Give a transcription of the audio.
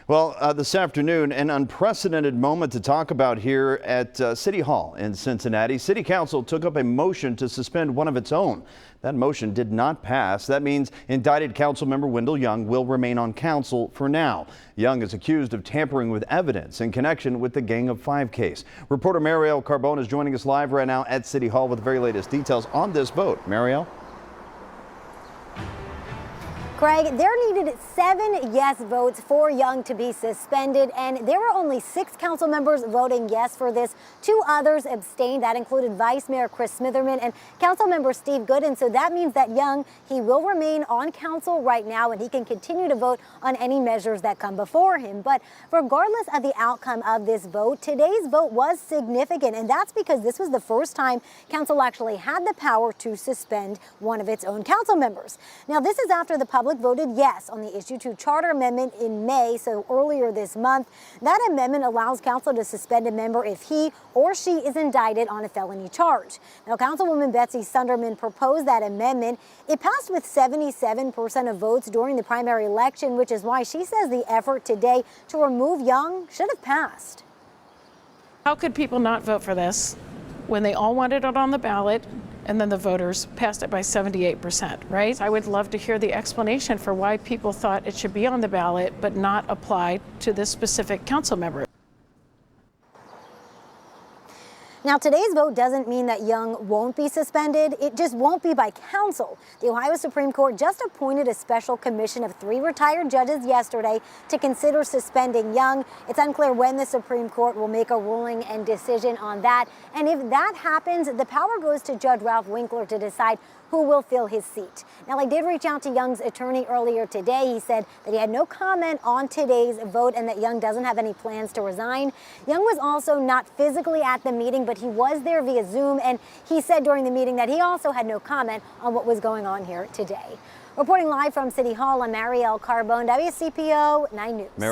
Well, this afternoon, an unprecedented moment to talk about here at City Hall in Cincinnati. City Council took up a motion to suspend one of its own. That motion did not pass. That means indicted Council Member Wendell Young will remain on council for now. Young is accused of tampering with evidence in connection with the Gang of Five case. Reporter Marielle Carbone is joining us live right now at City Hall with the very latest details on this vote. Marielle? Craig, there needed 7 yes votes for Young to be suspended, and there were only 6 council members voting yes for this. 2 others abstained. That included Vice Mayor Chris Smitherman and Council Member Steve Gooden. So that means that Young, he will remain on council right now, and he can continue to vote on any measures that come before him. But regardless of the outcome of this vote, today's vote was significant, and that's because this was the first time council actually had the power to suspend one of its own council members. Now, this is after the public voted yes on the issue 2 charter amendment in May, so earlier this month. That amendment allows council to suspend a member if he or she is indicted on a felony charge. Now, Councilwoman Betsy Sunderman proposed that amendment. It passed with 77% of votes during the primary election, which is why she says the effort today to remove Young should have passed. How could people not vote for this when they all wanted it on the ballot and then the voters passed it by 78%, right? I would love to hear the explanation for why people thought it should be on the ballot but not apply to this specific council member. Now, today's vote doesn't mean that Young won't be suspended. It just won't be by council. The Ohio Supreme Court just appointed a special commission of 3 retired judges yesterday to consider suspending Young. It's unclear when the Supreme Court will make a ruling and decision on that. And if that happens, the power goes to Judge Ralph Winkler to decide who will fill his seat. Now, I did reach out to Young's attorney earlier today. He said that he had no comment on today's vote and that Young doesn't have any plans to resign. Young was also not physically at the meeting, but he was there via Zoom, and he said during the meeting that he also had no comment on what was going on here today. Reporting live from City Hall, I'm Marielle Carbone, WCPO 9 News.